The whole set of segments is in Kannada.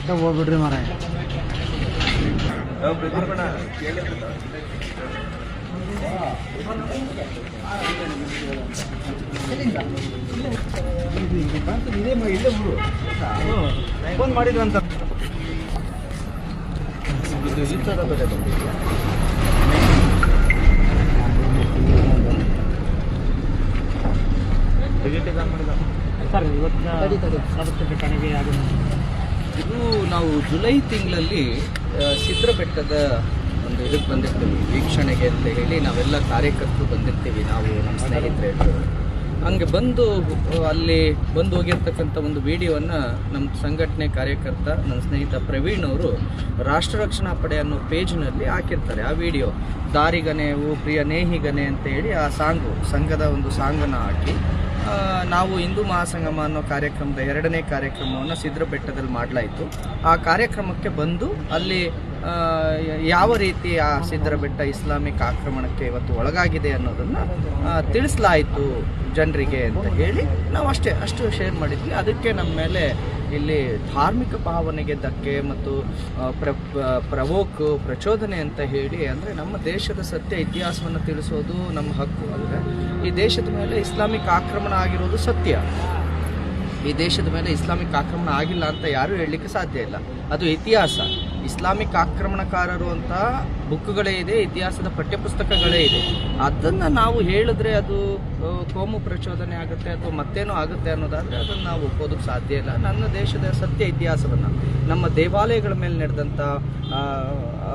ಹೋಗ್ಬಿಡ್ರಿ ಮಾರಾಯ. ಫೋನ್ ಮಾಡಿದ್ರಂತ ಸರ್ ಇವತ್ತಿನ ಇದು ನಾವು ಜುಲೈ ತಿಂಗಳಲ್ಲಿ ಸಿದ್ರ ಬೆಟ್ಟದ ಒಂದು ಇದಕ್ಕೆ ಬಂದಿರ್ತೀವಿ ವೀಕ್ಷಣೆಗೆ ಅಂತ ಹೇಳಿ ನಾವೆಲ್ಲ ಕಾರ್ಯಕರ್ತರು ಬಂದಿರ್ತೀವಿ. ನಾವು ನಮ್ಮ ಸ್ನೇಹಿತರು ಹಂಗೆ ಬಂದು ಅಲ್ಲಿ ಬಂದು ಹೋಗಿರ್ತಕ್ಕಂಥ ಒಂದು ವಿಡಿಯೋವನ್ನು ನಮ್ಮ ಸಂಘಟನೆ ಕಾರ್ಯಕರ್ತ ನನ್ನ ಸ್ನೇಹಿತ ಪ್ರವೀಣ್ ಅವರು ರಾಷ್ಟ್ರ ರಕ್ಷಣಾ ಪಡೆ ಅನ್ನೋ ಪೇಜ್ನಲ್ಲಿ ಹಾಕಿರ್ತಾರೆ. ಆ ವಿಡಿಯೋ ದಾರಿಗನೆ ಓ ಪ್ರಿಯ ನೇಹಿಗನೆ ಅಂತ ಹೇಳಿ ಆ ಸಂಘದ ಒಂದು ಸಾಂಗನ್ನು ಹಾಕಿ ನಾವು ಹಿಂದೂ ಮಹಾಸಂಗಮ ಅನ್ನೋ ಕಾರ್ಯಕ್ರಮದ 2ನೇ ಕಾರ್ಯಕ್ರಮವನ್ನು ಸಿದ್ರ ಬೆಟ್ಟದಲ್ಲಿ ಮಾಡಲಾಯಿತು. ಆ ಕಾರ್ಯಕ್ರಮಕ್ಕೆ ಬಂದು ಅಲ್ಲಿ ಯಾವ ರೀತಿ ಆ ಸಿದ್ರ ಬೆಟ್ಟ ಇಸ್ಲಾಮಿಕ್ ಆಕ್ರಮಣಕ್ಕೆ ಇವತ್ತು ಒಳಗಾಗಿದೆ ಅನ್ನೋದನ್ನು ತಿಳಿಸಲಾಯಿತು ಜನರಿಗೆ ಅಂತ ಹೇಳಿ ನಾವು ಅಷ್ಟು ಶೇರ್ ಮಾಡಿದ್ವಿ. ಅದಕ್ಕೆ ನಮ್ಮ ಮೇಲೆ ಇಲ್ಲಿ ಧಾರ್ಮಿಕ ಭಾವನೆಗೆ ಧಕ್ಕೆ ಮತ್ತು ಪ್ರಚೋದನೆ ಅಂತ ಹೇಳಿ, ಅಂದರೆ ನಮ್ಮ ದೇಶದ ಸತ್ಯ ಇತಿಹಾಸವನ್ನು ತಿಳಿಸೋದು ನಮ್ಮ ಹಕ್ಕು. ಅಂದರೆ ಈ ದೇಶದ ಮೇಲೆ ಇಸ್ಲಾಮಿಕ್ ಆಕ್ರಮಣ ಆಗಿರೋದು ಸತ್ಯ. ಈ ದೇಶದ ಮೇಲೆ ಇಸ್ಲಾಮಿಕ್ ಆಕ್ರಮಣ ಆಗಿಲ್ಲ ಅಂತ ಯಾರೂ ಹೇಳಲಿಕ್ಕೆ ಸಾಧ್ಯ ಇಲ್ಲ. ಅದು ಇತಿಹಾಸ. ಇಸ್ಲಾಮಿಕ್ ಆಕ್ರಮಣಕಾರರು ಅಂತ ಬುಕ್ಗಳೇ ಇದೆ, ಇತಿಹಾಸದ ಪಠ್ಯಪುಸ್ತಕಗಳೇ ಇದೆ. ಅದನ್ನು ನಾವು ಹೇಳಿದ್ರೆ ಅದು ಕೋಮು ಪ್ರಚೋದನೆ ಆಗುತ್ತೆ ಅಥವಾ ಮತ್ತೇನೋ ಆಗುತ್ತೆ ಅನ್ನೋದಾದರೆ ಅದನ್ನು ನಾವು ಒಪ್ಪೋದಕ್ಕೆ ಸಾಧ್ಯ ಇಲ್ಲ. ನನ್ನ ದೇಶದ ಸತ್ಯ ಇತಿಹಾಸವನ್ನು, ನಮ್ಮ ದೇವಾಲಯಗಳ ಮೇಲೆ ನಡೆದಂಥ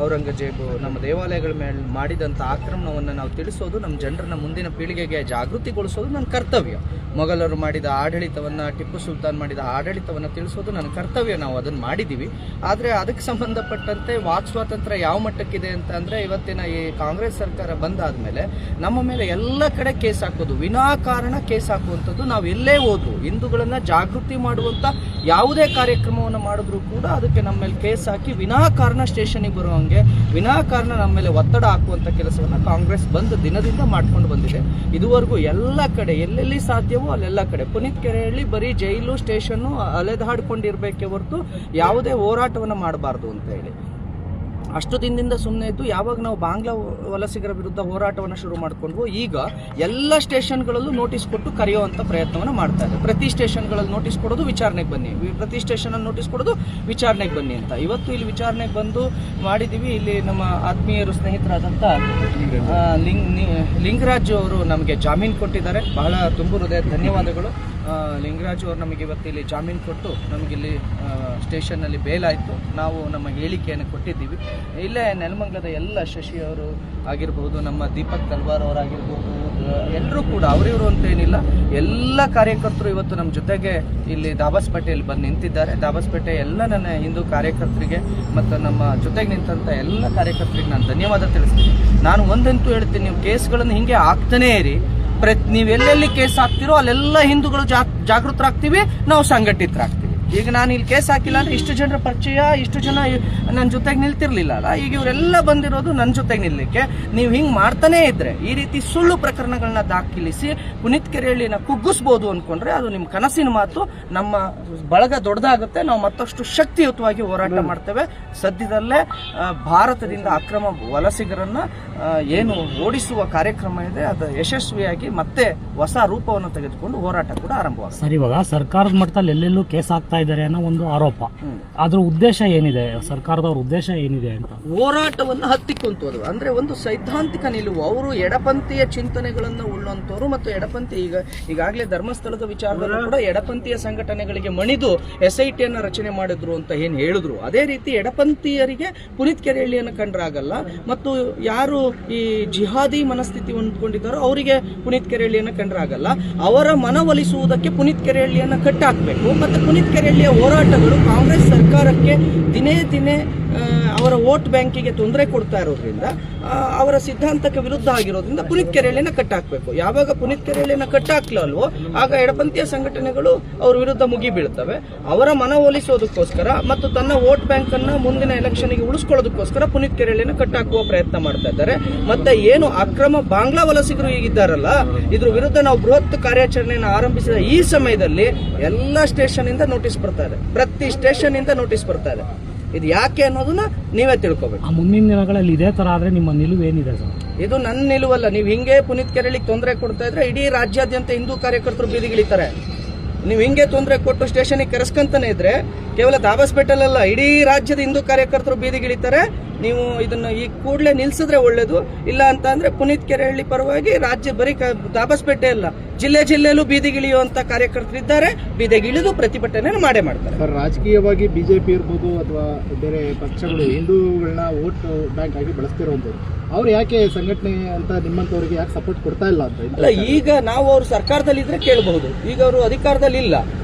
ಔರಂಗಜೇಬು ನಮ್ಮ ದೇವಾಲಯಗಳ ಮೇಲೆ ಮಾಡಿದಂಥ ಆಕ್ರಮಣವನ್ನು ನಾವು ತಿಳಿಸೋದು, ನಮ್ಮ ಜನರನ್ನ ಮುಂದಿನ ಪೀಳಿಗೆಗೆ ಜಾಗೃತಿಗೊಳಿಸೋದು ನನ್ನ ಕರ್ತವ್ಯ. ಮೊಘಲರು ಮಾಡಿದ ಆಡಳಿತವನ್ನು, ಟಿಪ್ಪು ಸುಲ್ತಾನ್ ಮಾಡಿದ ಆಡಳಿತವನ್ನು ತಿಳಿಸೋದು ನನ್ನ ಕರ್ತವ್ಯ. ನಾವು ಅದನ್ನು ಮಾಡಿದ್ದೀವಿ. ಆದರೆ ಅದಕ್ಕೆ ಸಂಬಂಧಪಟ್ಟಂತೆ ವಾಕ್ ಸ್ವಾತಂತ್ರ್ಯ ಯಾವ ಮಟ್ಟಕ್ಕಿದೆ ಅಂತ ಅಂದರೆ, ಇವತ್ತಿನ ಈ ಕಾಂಗ್ರೆಸ್ ಸರ್ಕಾರ ಬಂದಾದ ಮೇಲೆ ನಮ್ಮ ಮೇಲೆ ಎಲ್ಲ ಕಡೆ ಕೇಸ್ ಹಾಕೋದು, ವಿನಾಕಾರಣ ಕೇಸ್ ಹಾಕುವಂಥದ್ದು. ನಾವು ಎಲ್ಲೇ ಹೋದ್ರು ಹಿಂದೂಗಳನ್ನು ಜಾಗೃತಿ ಮಾಡುವಂಥ ಯಾವುದೇ ಕಾರ್ಯಕ್ರಮವನ್ನು ಮಾಡಿದ್ರು ಕೂಡ ಅದಕ್ಕೆ ನಮ್ಮ ಮೇಲೆ ಕೇಸ್ ಹಾಕಿ ವಿನಾಕಾರಣ ಸ್ಟೇಷನಿಗೆ ಬರುವಂಗೆ, ವಿನಾಕಾರಣ ನಮ್ಮ ಮೇಲೆ ಒತ್ತಡ ಹಾಕುವಂಥ ಕೆಲಸವನ್ನು ಕಾಂಗ್ರೆಸ್ ಬಂದು ದಿನದಿಂದ ಮಾಡ್ಕೊಂಡು ಬಂದಿದೆ. ಇದುವರೆಗೂ ಎಲ್ಲ ಕಡೆ ಎಲ್ಲೆಲ್ಲಿ ಸಾಧ್ಯವೋ ಅಲ್ಲೆಲ್ಲ ಕಡೆ ಪುನೀತ್ ಕೆರೆಹಳ್ಳಿ ಬರೀ ಜೈಲು ಸ್ಟೇಷನ್ನು ಅಲೆದಾಡ್ಕೊಂಡಿರ್ಬೇಕೇ ಹೊರತು ಯಾವುದೇ ಹೋರಾಟವನ್ನು ಮಾಡಬಾರ್ದು ಅಂತ ಹೇಳಿ ಅಷ್ಟು ದಿನದಿಂದ ಸುಮ್ಮನೆ ಇದ್ದು, ಯಾವಾಗ ನಾವು ಬಾಂಗ್ಲಾ ವಲಸಿಗರ ವಿರುದ್ಧ ಹೋರಾಟವನ್ನು ಶುರು ಮಾಡಿಕೊಂಡ್ವು, ಈಗ ಎಲ್ಲ ಸ್ಟೇಷನ್ಗಳಲ್ಲೂ ನೋಟಿಸ್ ಕೊಟ್ಟು ಕರೆಯುವಂಥ ಪ್ರಯತ್ನವನ್ನು ಮಾಡ್ತಾ ಇದೆ. ಪ್ರತಿ ಸ್ಟೇಷನ್ಗಳಲ್ಲಿ ನೋಟಿಸ್ ಕೊಡೋದು, ವಿಚಾರಣೆಗೆ ಬನ್ನಿ, ಪ್ರತಿ ಸ್ಟೇಷನಲ್ಲಿ ನೋಟಿಸ್ ಕೊಡೋದು, ವಿಚಾರಣೆಗೆ ಬನ್ನಿ ಅಂತ. ಇವತ್ತು ಇಲ್ಲಿ ವಿಚಾರಣೆಗೆ ಬಂದು ಮಾಡಿದ್ದೀವಿ. ಇಲ್ಲಿ ನಮ್ಮ ಆತ್ಮೀಯರು ಸ್ನೇಹಿತರಾದಂಥ ಲಿಂಗರಾಜು ಅವರು ನಮಗೆ ಜಾಮೀನು ಕೊಟ್ಟಿದ್ದಾರೆ. ಬಹಳ ತುಂಬ ಹೃದಯ ಧನ್ಯವಾದಗಳು. ಲಿಂಗರಾಜು ಅವರು ನಮಗೆ ಇವತ್ತಿಲ್ಲಿ ಜಾಮೀನು ಕೊಟ್ಟು ನಮಗಿಲ್ಲಿ ಸ್ಟೇಷನ್ನಲ್ಲಿ ಬೇಲಾಯಿತು. ನಾವು ನಮ್ಮ ಹೇಳಿಕೆಯನ್ನು ಕೊಟ್ಟಿದ್ದೀವಿ. ಇಲ್ಲೇ ನೆಲಮಂಗಲದ ಎಲ್ಲ ಶಶಿ ಅವರು ಆಗಿರ್ಬೋದು, ನಮ್ಮ ದೀಪಕ್ ತಲ್ವಾರ್ ಅವರಾಗಿರ್ಬೋದು, ಎಲ್ಲರೂ ಕೂಡ ಅವರಿವರು ಅಂತೇನಿಲ್ಲ, ಎಲ್ಲ ಕಾರ್ಯಕರ್ತರು ಇವತ್ತು ನಮ್ಮ ಜೊತೆಗೆ ಇಲ್ಲಿ ದಾಬಸ್ಪೇಟೆಯಲ್ಲಿ ಬಂದು ನಿಂತಿದ್ದಾರೆ. ದಾಬಸ್ಪೇಟೆ ಎಲ್ಲ ನನ್ನ ಹಿಂದೂ ಕಾರ್ಯಕರ್ತರಿಗೆ ಮತ್ತು ನಮ್ಮ ಜೊತೆಗೆ ನಿಂತಂಥ ಎಲ್ಲ ಕಾರ್ಯಕರ್ತರಿಗೆ ನಾನು ಧನ್ಯವಾದ ತಿಳಿಸ್ತೀನಿ. ನಾನು ಒಂದಂತೂ ಹೇಳ್ತೀನಿ, ನೀವು ಕೇಸ್ಗಳನ್ನು ಹಿಂಗೆ ಆಗ್ತಾನೇ ಇರಿ. ನೀವು ಎಲ್ಲೆಲ್ಲಿ ಕೇಸ್ ಹಾಕ್ತಿರೋ ಅಲ್ಲೆಲ್ಲ ಹಿಂದೂಗಳು ಜಾಗೃತರಾಗ್ತೀವಿ, ನಾವು ಸಂಘಟಿತರಾಗ್ತೀವಿ. ಈಗ ನಾನು ಇಲ್ಲಿ ಕೇಸ್ ಹಾಕಿಲ್ಲ ಅಂದರೆ ಇಷ್ಟು ಜನರ ಪರಿಚಯ, ಇಷ್ಟು ಜನ ನನ್ನ ಜೊತೆಗೆ ನಿಲ್ತಿರ್ಲಿಲ್ಲ ಅಲ್ಲ. ಈಗ ಇವರೆಲ್ಲ ಬಂದಿರೋದು ನನ್ನ ಜೊತೆಗೆ ನಿಲ್ಲಲಿಕ್ಕೆ. ನೀವು ಹಿಂಗೆ ಮಾಡ್ತಾನೇ ಇದ್ರೆ, ಈ ರೀತಿ ಸುಳ್ಳು ಪ್ರಕರಣಗಳನ್ನ ದಾಖಲಿಸಿ ಪುನೀತ್ ಕೆರೆಹಳ್ಳಿನ ಕುಗ್ಗಿಸ್ಬೋದು ಅಂದ್ಕೊಂಡ್ರೆ ಅದು ನಿಮ್ಮ ಕನಸಿನ ಮಾತು. ನಮ್ಮ ಬಳಗ ದೊಡ್ಡದಾಗುತ್ತೆ. ನಾವು ಮತ್ತಷ್ಟು ಶಕ್ತಿಯುತವಾಗಿ ಹೋರಾಟ ಮಾಡ್ತೇವೆ. ಸದ್ಯದಲ್ಲೇ ಭಾರತದಿಂದ ಅಕ್ರಮ ವಲಸಿಗರನ್ನ ಏನು ಓಡಿಸುವ ಕಾರ್ಯಕ್ರಮ ಇದೆ, ಅದು ಯಶಸ್ವಿಯಾಗಿ ಮತ್ತೆ ಹೊಸ ರೂಪವನ್ನು ತೆಗೆದುಕೊಂಡು ಹೋರಾಟ ಕೂಡ ಆರಂಭವಾಗುತ್ತೆ. ಸರ್, ಇವಾಗ ಸರ್ಕಾರದ ಮಟ್ಟದಲ್ಲಿ ಎಲ್ಲೆಲ್ಲೂ ಕೇಸ್ ಆಗ್ತಾ ಇದ್ದಾರೆ ಅನ್ನೋ ಒಂದು ಆರೋಪ. ಅದ್ರ ಉದ್ದೇಶ ಏನಿದೆ, ಸರ್ಕಾರದವ್ರ ಉದ್ದೇಶ ಏನಿದೆ ಅಂತ? ಹೋರಾಟವನ್ನು ಹತ್ತಿಕ್ಕುವಂಥದ್ದು, ಅಂದ್ರೆ ಒಂದು ಸೈದ್ಧಾಂತಿಕ ನಿಲುವು. ಅವರು ಎಡಪಂಥೀಯ ಚಿಂತನೆಗಳನ್ನು ಉಳ್ಳಂತವರು ಮತ್ತು ಎಡಪಂಥಿ ಈಗಾಗಲೇ ಧರ್ಮಸ್ಥಳದ ವಿಚಾರದಲ್ಲೂ ಕೂಡ ಎಡಪಂಥೀಯ ಸಂಘಟನೆಗಳಿಗೆ ಮಣಿದು SITಯನ್ನು ರಚನೆ ಮಾಡಿದ್ರು ಅಂತ ಏನು ಹೇಳಿದ್ರು, ಅದೇ ರೀತಿ ಎಡಪಂಥೀಯರಿಗೆ ಪುನೀತ್ ಕೆರೆಹಳ್ಳಿಯನ್ನು ಕಂಡ್ರಾಗಲ್ಲ. ಮತ್ತು ಯಾರು ಈ ಜಿಹಾದಿ ಮನಸ್ಥಿತಿ ಹೊಂದ್ಕೊಂಡಿದ್ದಾರೋ ಅವರಿಗೆ ಪುನೀತ್ ಕೆರೆಹಳ್ಳಿಯನ್ನು ಕಂಡ್ರಾಗಲ್ಲ. ಅವರ ಮನವೊಲಿಸುವುದಕ್ಕೆ ಪುನೀತ್ ಕೆರೆಹಳ್ಳಿಯನ್ನು ಕಟ್ಟಾಕಬೇಕು. ಮತ್ತು ಪುನೀತ್ ಕೆರೆಹಳ್ಳಿಯ ಹೋರಾಟಗಳು ಕಾಂಗ್ರೆಸ್ ಸರ್ಕಾರಕ್ಕೆ ದಿನೇ ದಿನೇ ಅವರ ವೋಟ್ ಬ್ಯಾಂಕಿಗೆ ತೊಂದರೆ ಕೊಡ್ತಾ ಇರೋದ್ರಿಂದ ಅವರ ಸಿದ್ಧಾಂತಕ್ಕೆ ವಿರುದ್ಧ ಆಗಿರೋದ್ರಿಂದ ಪುನೀತ್ ಕೆರೆಹಳ್ಳಿನ ಕಟ್ಟಾಕಬೇಕು. ಯಾವಾಗ ಪುನೀತ್ ಕೆರೆಹಳ್ಳಿನ ಕಟ್ಟಾಕ್ಲಲ್ವೋ ಆಗ ಎಡಪಂಥೀಯ ಸಂಘಟನೆಗಳು ಅವ್ರ ವಿರುದ್ಧ ಮುಗಿ ಬೀಳ್ತವೆ. ಅವರ ಮನವೊಲಿಸೋದಕ್ಕೋಸ್ಕರ ಮತ್ತು ತನ್ನ ವೋಟ್ ಬ್ಯಾಂಕ್ ಅನ್ನ ಮುಂದಿನ ಎಲೆಕ್ಷನ್ಗೆ ಉಳಿಸ್ಕೊಳ್ಳೋದಕ್ಕೋಸ್ಕರ ಪುನೀತ್ ಕೆರೆಹಳ್ಳಿನ ಕಟ್ಟಾಕುವ ಪ್ರಯತ್ನ ಮಾಡ್ತಾ ಇದ್ದಾರೆ. ಮತ್ತೆ ಏನು ಅಕ್ರಮ ಬಾಂಗ್ಲಾ ವಲಸಿಗರು ಈಗಿದ್ದಾರಲ್ಲ, ಇದ್ರ ವಿರುದ್ಧ ನಾವು ಬೃಹತ್ ಕಾರ್ಯಾಚರಣೆಯನ್ನು ಆರಂಭಿಸಿದ ಈ ಸಮಯದಲ್ಲಿ ಎಲ್ಲ ಸ್ಟೇಷನ್ ಇಂದ ನೋಟಿಸ್ ಬರ್ತಾ ಇದೆ, ಪ್ರತಿ ಸ್ಟೇಷನ್ ಇಂದ ನೋಟಿಸ್ ಬರ್ತಾ ಇದೆ. ಇದು ಯಾಕೆ ಅನ್ನೋದನ್ನ ನೀವೇ ತಿಳ್ಕೊಬೇಕು. ಮುಂದಿನ ದಿನಗಳಲ್ಲಿ ಇದೇ ತರ ಆದ್ರೆ ನಿಮ್ಮ ನಿಲುವು ಏನಿದೆ ಸರ್? ಇದು ನನ್ನ ನಿಲುವಲ್ಲ. ನೀವು ಹಿಂಗೆ ಪುನೀತ್ ಕೆರೆಹಳ್ಳಿಗೆ ತೊಂದರೆ ಕೊಡ್ತಾ ಇದ್ರೆ ಇಡೀ ರಾಜ್ಯಾದ್ಯಂತ ಹಿಂದೂ ಕಾರ್ಯಕರ್ತರು ಬೀದಿಗಿಳಿತಾರೆ. ನೀವು ಹಿಂಗೆ ತೊಂದರೆ ಕೊಟ್ಟು ಸ್ಟೇಷನ್ಗೆ ಕರೆಸ್ಕೊಂತಾನೆ ಇದ್ರೆ ಕೇವಲ ದಾಬಸ್ಪೇಟೆಲ್ ಅಲ್ಲ, ಇಡೀ ರಾಜ್ಯದ ಹಿಂದೂ ಕಾರ್ಯಕರ್ತರು ಬೀದಿಗಿಳಿತಾರೆ. ನೀವು ಇದನ್ನ ಈ ಕೂಡಲೇ ನಿಲ್ಸಿದ್ರೆ ಒಳ್ಳೇದು. ಇಲ್ಲ ಅಂತ ಅಂದ್ರೆ ಪುನೀತ್ ಕೆರೆಹಳ್ಳಿ ಪರವಾಗಿ ರಾಜ್ಯ ಬರೀ ದಾಬಸ್ಪೇಟೆ ಅಲ್ಲ, ಜಿಲ್ಲೆಯಲ್ಲೂ ಬೀದಿಗಿಳಿಯುವಂತ ಕಾರ್ಯಕರ್ತರಿದ್ದಾರೆ. ಬೀದಿಗಿಳಿದು ಪ್ರತಿಭಟನೆ ಮಾಡೇ ಮಾಡ್ತಾರೆ. ರಾಜಕೀಯವಾಗಿ ಬಿಜೆಪಿ ಇರ್ಬೋದು ಅಥವಾ ಬೇರೆ ಪಕ್ಷಗಳು ಹಿಂದೂಗಳನ್ನ ವೋಟ್ ಬ್ಯಾಂಕ್ ಆಗಿ ಬಳಸ್ತಿರುವಂಥದ್ದು, ಅವ್ರು ಯಾಕೆ ಸಂಘಟನೆ ಅಂತ ನಿಮ್ಮಂತವರಿಗೆ ಯಾಕೆ ಸಪೋರ್ಟ್ ಕೊಡ್ತಾ ಇಲ್ಲ ಅಂತ? ಅಲ್ಲ, ಈಗ ನಾವು ಅವ್ರು ಸರ್ಕಾರದಲ್ಲಿ ಇದ್ರೆ ಕೇಳಬಹುದು. ಈಗ ಅವರು ಅಧಿಕಾರದಲ್ಲಿ ಇಲ್ಲ,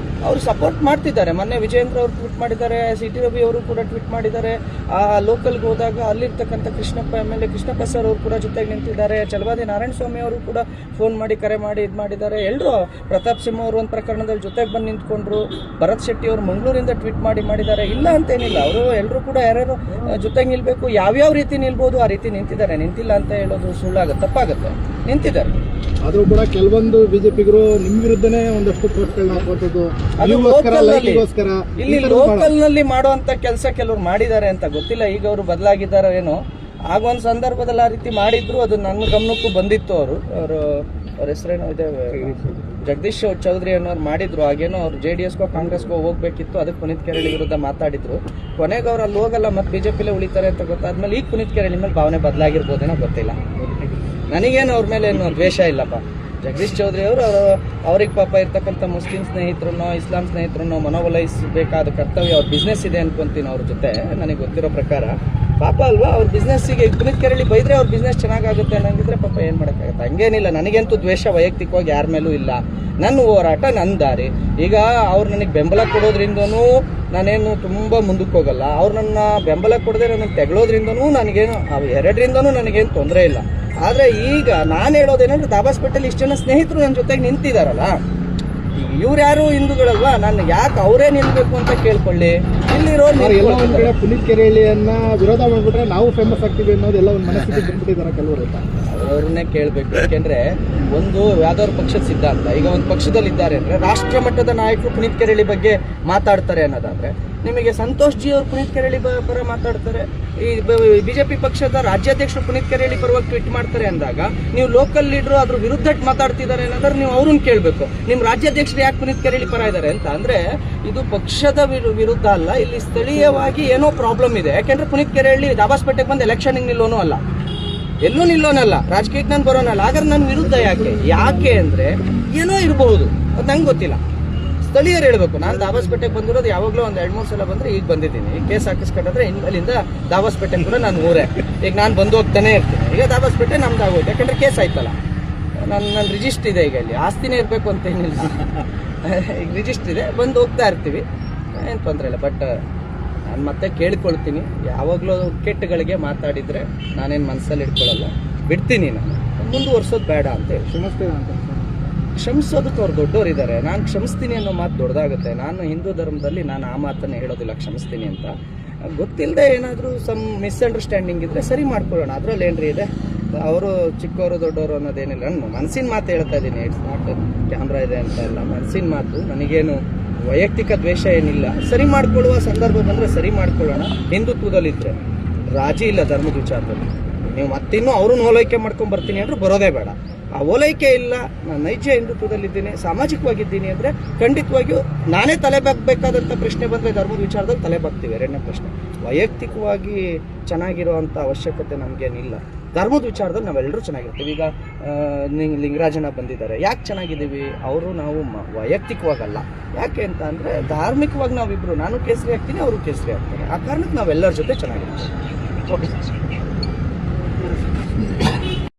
ಅವರು ಸಪೋರ್ಟ್ ಮಾಡ್ತಿದ್ದಾರೆ. ಮೊನ್ನೆ ವಿಜಯೇಂದ್ರ ಅವರು ಟ್ವೀಟ್ ಮಾಡಿದ್ದಾರೆ, ಸಿ.ಟಿ. ರವಿ ಅವರು ಕೂಡ ಟ್ವೀಟ್ ಮಾಡಿದ್ದಾರೆ. ಆ ಲೋಕಲ್ಗೆ ಹೋದಾಗ ಅಲ್ಲಿರ್ತಕ್ಕಂಥ ಕೃಷ್ಣಪ್ಪ MLA ಕೃಷ್ಣಪ್ಪ ಸರ್ ಅವರು ಕೂಡ ಜೊತೆಗೆ ನಿಂತಿದ್ದಾರೆ. ಚಲವಾದಿ ನಾರಾಯಣಸ್ವಾಮಿ ಅವರು ಕೂಡ ಫೋನ್ ಮಾಡಿ ಕರೆ ಮಾಡಿ ಇದು ಮಾಡಿದ್ದಾರೆ. ಎಲ್ಲರೂ ಪ್ರತಾಪ್ ಸಿಂಹ ಅವರು ಒಂದು ಪ್ರಕರಣದಲ್ಲಿ ಜೊತೆಗೆ ಬಂದು ನಿಂತ್ಕೊಂಡ್ರು. ಭರತ್ ಶೆಟ್ಟಿ ಅವರು ಮಂಗಳೂರಿಂದ ಟ್ವೀಟ್ ಮಾಡಿದ್ದಾರೆ. ಇಲ್ಲ ಅಂತೇನಿಲ್ಲ, ಅವರು ಎಲ್ಲರೂ ಕೂಡ ಯಾರ್ಯಾರು ಜೊತೆಗೆ ನಿಲ್ಬೇಕು, ಯಾವ್ಯಾವ ರೀತಿ ನಿಲ್ಬೋದು ಆ ರೀತಿ ನಿಂತಿದ್ದಾರೆ. ನಿಂತಿಲ್ಲ ಅಂತ ಹೇಳೋದು ಸುಳ್ಳಾಗುತ್ತೆ, ತಪ್ಪಾಗುತ್ತೆ. ನಿಂತಿದ್ದಾರೆ. ಆದ್ರೂ ಕೂಡ ಕೆಲವೊಂದು ಬಿಜೆಪಿಗರು ನಿಮ್ ವಿರುದ್ಧನೇ ಒಂದಷ್ಟು ಪೋಸ್ಟ್ಗಳನ್ನ ಹಾಕೋದು, ಇಲ್ಲಿ ಲೋಕಲ್ ನಲ್ಲಿ ಮಾಡುವಂತ ಕೆಲಸ ಕೆಲವರು ಮಾಡಿದ್ದಾರೆ ಅಂತ ಗೊತ್ತಿಲ್ಲ. ಈಗ ಅವರು ಬದಲಾಗಿದ್ದಾರೋ ಏನೋ. ಆಗ ಒಂದು ಸಂದರ್ಭದಲ್ಲಿ ಆ ರೀತಿ ಮಾಡಿದ್ರು, ಅದು ನನ್ನ ಗಮನಕ್ಕೂ ಬಂದಿತ್ತು. ಅವ್ರ ಹೆಸರೇನೋ ಇದೆ, ಜಗದೀಶ್ ಚೌಧರಿ ಅನ್ನೋರು ಮಾಡಿದ್ರು. ಹಾಗೇನೋ ಅವ್ರು JDSಗೋ ಕಾಂಗ್ರೆಸ್ಗೋ ಹೋಗ್ಬೇಕಿತ್ತು, ಅದಕ್ಕೆ ಪುನೀತ್ ಕೆರೆಹಳ್ಳಿ ವಿರುದ್ಧ ಮಾತಾಡಿದ್ರು. ಕೊನೆಗೆ ಅವ್ರು ಅಲ್ಲಿ ಹೋಗಲ್ಲ, ಮತ್ತೆ ಬಿಜೆಪಿಲೇ ಉಳಿತಾರೆ ಅಂತ ಗೊತ್ತಾದ್ಮೇಲೆ ಈಗ ಪುನೀತ್ ಕೆರೆಹಳ್ಳಿ ಮೇಲೆ ಭಾವನೆ ಬದಲಾಗಿರ್ಬೋದೇನೋ ಗೊತ್ತಿಲ್ಲ. ನನಗೇನು ಅವ್ರ ಮೇಲೆ ಏನು ದ್ವೇಷ ಇಲ್ಲಪ್ಪ. ಜಗದೀಶ್ ಚೌಧರಿ ಅವರು ಅವ್ರಿಗೆ ಪಾಪ ಇರ್ತಕ್ಕಂಥ ಮುಸ್ಲಿಂ ಸ್ನೇಹಿತರನ್ನೋ ಇಸ್ಲಾಂ ಸ್ನೇಹಿತರನ್ನೋ ಮನವೊಲೈಸಬೇಕಾದ ಕರ್ತವ್ಯ ಅವ್ರ ಬಿಸ್ನೆಸ್ ಇದೆ ಅನ್ಕೊಂತೀನಿ. ಅವ್ರ ಜೊತೆ ನನಗೆ ಗೊತ್ತಿರೋ ಪ್ರಕಾರ ಪಾಪ ಅಲ್ವಾ, ಅವ್ರ ಬಿಸ್ನೆಸ್ಸಿಗೆ ಪುನೀತ್ ಕೆರೆಹಳ್ಳಿ ಬೈದ್ರೆ ಅವ್ರ ಬಿಸ್ನೆಸ್ ಚೆನ್ನಾಗಾಗುತ್ತೆ ಅನ್ನಂಗಿದ್ರೆ ಪಾಪ ಏನು ಮಾಡೋಕ್ಕಾಗತ್ತೆ. ಹಂಗೇನಿಲ್ಲ, ನನಗಂತೂ ದ್ವೇಷ ವೈಯಕ್ತಿಕವಾಗಿ ಯಾರ ಮೇಲೂ ಇಲ್ಲ. ನನ್ನ ಹೋರಾಟ ನನ್ನ ದಾರಿ. ಈಗ ಅವ್ರು ನನಗೆ ಬೆಂಬಲ ಕೊಡೋದ್ರಿಂದನೂ ನಾನೇನು ತುಂಬ ಮುಂದಕ್ಕೆ ಹೋಗಲ್ಲ. ಅವ್ರು ನನ್ನ ಬೆಂಬಲ ಕೊಡದೆ ನನಗೆ ತೆಗಳೋದ್ರಿಂದನೂ ನನಗೇನು ಎರಡರಿಂದನೂ ನನಗೇನು ತೊಂದರೆ ಇಲ್ಲ. ಆದರೆ ಈಗ ನಾನು ಹೇಳೋದೇನಂದ್ರೆ ದಾಬಾಸ್ಪೇಟೆಲ್ ಇಷ್ಟು ಜನ ಸ್ನೇಹಿತರು ನನ್ನ ಜೊತೆಗೆ ನಿಂತಿದ್ದಾರಲ್ಲ, ಈಗ ಇವ್ರು ಯಾರು ಹಿಂದೂಗಳಲ್ವಾ, ನಾನು ಯಾಕೆ ಅವರೇ ನಿಲ್ಬೇಕು ಅಂತ ಕೇಳ್ಕೊಳ್ಳಿ. ಇಲ್ಲಿರೋ ಪುನೀತ್ ಕೆರೆಹಳ್ಳಿಯನ್ನ ವಿರೋಧ ಮಾಡ್ಬಿಟ್ರೆ ನಾವು ಫೇಮಸ್ ಆಗ್ತೀವಿ ಅನ್ನೋದೆಲ್ಲ ಒಂದು ಮನಸ್ಥಿತಿ ಬಂದ್ಬಿಟ್ಟಿದ್ದಾರೆ ಕೆಲವರು. ಅವ್ರನ್ನೇ ಕೇಳಬೇಕು. ಯಾಕೆಂದ್ರೆ ಒಂದು ಯಾವ್ದಾದ್ರು ಪಕ್ಷದ ಸಿದ್ಧಾಂತ, ಈಗ ಒಂದು ಪಕ್ಷದಲ್ಲಿ ಇದ್ದಾರೆ ಅಂದ್ರೆ ರಾಷ್ಟ್ರ ಮಟ್ಟದ ನಾಯಕರು ಪುನೀತ್ ಕೆರೆಹಳ್ಳಿ ಬಗ್ಗೆ ಮಾತಾಡ್ತಾರೆ ಅನ್ನೋದಾದ್ರೆ, ನಿಮಗೆ ಸಂತೋಷ್ ಜಿ ಅವರು ಪುನೀತ್ ಕೆರೆಹಳ್ಳಿ ಪರ ಮಾತಾಡ್ತಾರೆ, ಈ ಬಿಜೆಪಿ ಪಕ್ಷದ ರಾಜ್ಯಾಧ್ಯಕ್ಷರು ಪುನೀತ್ ಕೆರೆಹಳ್ಳಿ ಪರವಾಗಿ ಟ್ವೀಟ್ ಮಾಡ್ತಾರೆ ಅಂದಾಗ ನೀವು ಲೋಕಲ್ ಲೀಡರ್ ಅದ್ರ ವಿರುದ್ಧ ಮಾತಾಡ್ತಿದ್ದಾರೆ ಅನ್ನೋದ್ರೆ ನೀವು ಅವ್ರನ್ನ ಕೇಳಬೇಕು, ನಿಮ್ಮ ರಾಜ್ಯಾಧ್ಯಕ್ಷರು ಯಾಕೆ ಪುನೀತ್ ಕೆರೆಹಳ್ಳಿ ಪರ ಇದ್ದಾರೆ ಅಂತ. ಅಂದ್ರೆ ಇದು ಪಕ್ಷದ ವಿರುದ್ಧ ಅಲ್ಲ, ಇಲ್ಲಿ ಸ್ಥಳೀಯವಾಗಿ ಏನೋ ಪ್ರಾಬ್ಲಮ್ ಇದೆ. ಯಾಕೆಂದ್ರೆ ಪುನೀತ್ ಕೆರೆಹಳ್ಳಿ ದಾಬಾಸ್ಪೇಟೆಗೆ ಬಂದು ಎಲೆಕ್ಷನ್ಗೆ ನಿಲ್ಲೋನು ಅಲ್ಲ, ಎಲ್ಲೂ ನಿಲ್ಲೋನಲ್ಲ, ರಾಜಕೀಯಕ್ಕೆ ನಾನು ಬರೋನಲ್ಲ. ಹಾಗಾದ್ರೆ ನನ್ನ ವಿರುದ್ಧ ಯಾಕೆ ಅಂದ್ರೆ ಏನೋ ಇರಬಹುದು, ಅದು ನಂಗೆ ಗೊತ್ತಿಲ್ಲ. ಸ್ಥಳೀಯರು ಹೇಳ್ಬೇಕು. ನಾನು ದಾಬಾಸ್ಪೇಟೆಗೆ ಬಂದಿರೋದು ಯಾವಾಗಲೂ ಒಂದು 2-3 ಸಲ ಬಂದರೆ, ಈಗ ಬಂದಿದ್ದೀನಿ. ಕೇಸ್ ಹಾಕಿಸ್ಕೊಂಡ್ರೆ ಇಲ್ಲಿಂದ ದಾಬಾಸ್ಪೇಟೆ ಕೂಡ ನಾನು ಊರೇ. ಈಗ ನಾನು ಬಂದು ಹೋಗ್ತಾನೆ ಇರ್ತೀನಿ. ಈಗ ದಾಬಾಸ್ಪೇಟೆ ನಮ್ದು ಆಗೋಯ್ತು, ಯಾಕಂದ್ರೆ ಕೇಸ್ ಆಯ್ತಲ್ಲ. ನನ್ನ ರಿಜಿಸ್ಟ್ರ್ ಇದೆ, ಈಗ ಇಲ್ಲಿ ಆಸ್ತಿನೇ ಇರಬೇಕು ಅಂತ ಏನಿಲ್ಲ, ಈಗ ರಿಜಿಸ್ಟ್ರ್ ಇದೆ, ಬಂದು ಹೋಗ್ತಾ ಇರ್ತೀವಿ, ಏನು ತೊಂದರೆ ಇಲ್ಲ. ಬಟ್ ನಾನು ಮತ್ತೆ ಕೇಳ್ಕೊಳ್ತೀನಿ, ಯಾವಾಗಲೂ ಕೆಟ್ಟಗಳಿಗೆ ಮಾತಾಡಿದರೆ ನಾನೇನು ಮನಸ್ಸಲ್ಲಿ ಇಟ್ಕೊಳ್ಳಲ್ಲ, ಬಿಡ್ತೀನಿ. ನಾನು ಮುಂದುವರ್ಸೋದು ಬೇಡ ಅಂತ ಹೇಳಿ ಕ್ಷಮಿಸೋದಕ್ಕೆ ಅವ್ರು ದೊಡ್ಡವರಿದ್ದಾರೆ. ನಾನು ಕ್ಷಮಿಸ್ತೀನಿ ಅನ್ನೋ ಮಾತು ದೊಡ್ಡದಾಗುತ್ತೆ. ನಾನು ಹಿಂದೂ ಧರ್ಮದಲ್ಲಿ ನಾನು ಆ ಮಾತನ್ನು ಹೇಳೋದಿಲ್ಲ, ಕ್ಷಮಿಸ್ತೀನಿ ಅಂತ. ಗೊತ್ತಿಲ್ಲದೆ ಏನಾದರೂ ಸಮ್ ಮಿಸ್ಅಂಡರ್ಸ್ಟ್ಯಾಂಡಿಂಗ್ ಇದ್ದರೆ ಸರಿ ಮಾಡ್ಕೊಳ್ಳೋಣ, ಅದರಲ್ಲಿ ಏನ್ರಿ ಇದೆ. ಅವರು ಚಿಕ್ಕವರು ದೊಡ್ಡವರು ಅನ್ನೋದೇನಿಲ್ಲ. ನಾನು ಮನಸ್ಸಿನ ಮಾತು ಹೇಳ್ತಾ ಇದ್ದೀನಿ, ಇಟ್ಸ್ ನಾಟ್ ಕ್ಯಾಮ್ರಾ ಇದೆ ಅಂತ ಇಲ್ಲ, ಮನಸ್ಸಿನ ಮಾತು. ನನಗೇನು ವೈಯಕ್ತಿಕ ದ್ವೇಷ ಏನಿಲ್ಲ. ಸರಿ ಮಾಡ್ಕೊಳ್ಳುವ ಸಂದರ್ಭ ಬಂದರೆ ಸರಿ ಮಾಡ್ಕೊಳ್ಳೋಣ. ಹಿಂದುತ್ವದಲ್ಲಿದ್ದರೆ ರಾಜಿ ಇಲ್ಲ ಧರ್ಮದ ವಿಚಾರದಲ್ಲಿ. ನೀವು ಮತ್ತಿನ್ನೂ ಅವ್ರನ್ನ ಓಲೈಕೆ ಮಾಡ್ಕೊಂಡು ಬರ್ತೀನಿ ಅಂದ್ರೆ ಬರೋದೇ ಬೇಡ. ಆ ಓಲೈಕೆ ಇಲ್ಲ, ನಾನು ನೈಜ ಹಿಂದುತ್ವದಲ್ಲಿದ್ದೀನಿ, ಸಾಮಾಜಿಕವಾಗಿದ್ದೀನಿ ಅಂದರೆ ಖಂಡಿತವಾಗಿಯೂ ನಾನೇ ತಲೆ ಬಾಗಬೇಕಾದಂಥ ಪ್ರಶ್ನೆ ಬಂದರೆ ಧರ್ಮದ ವಿಚಾರದಲ್ಲಿ ತಲೆ ಬಾಗ್ತೀವಿ. ಎರಡನೇ ಪ್ರಶ್ನೆ, ವೈಯಕ್ತಿಕವಾಗಿ ಚೆನ್ನಾಗಿರುವಂಥ ಅವಶ್ಯಕತೆ ನಮಗೇನಿಲ್ಲ. ಧರ್ಮದ ವಿಚಾರದಲ್ಲಿ ನಾವೆಲ್ಲರೂ ಚೆನ್ನಾಗಿರ್ತೀವಿ. ಈಗ ಲಿಂಗರಾಜನ ಬಂದಿದ್ದಾರೆ, ಯಾಕೆ ಚೆನ್ನಾಗಿದ್ದೀವಿ? ಅವರು ನಾವು ವೈಯಕ್ತಿಕವಾಗಲ್ಲ. ಯಾಕೆ ಅಂತ ಅಂದರೆ ಧಾರ್ಮಿಕವಾಗಿ ನಾವಿಬ್ಬರು, ನಾನು ಕೇಸರಿ ಆಗ್ತೀನಿ, ಅವರು ಕೇಸರಿ ಆಗ್ತಾರೆ. ಆ ಕಾರಣಕ್ಕೆ ನಾವೆಲ್ಲರ ಜೊತೆ ಚೆನ್ನಾಗಿರ್ತೀವಿ. ಓಕೆ.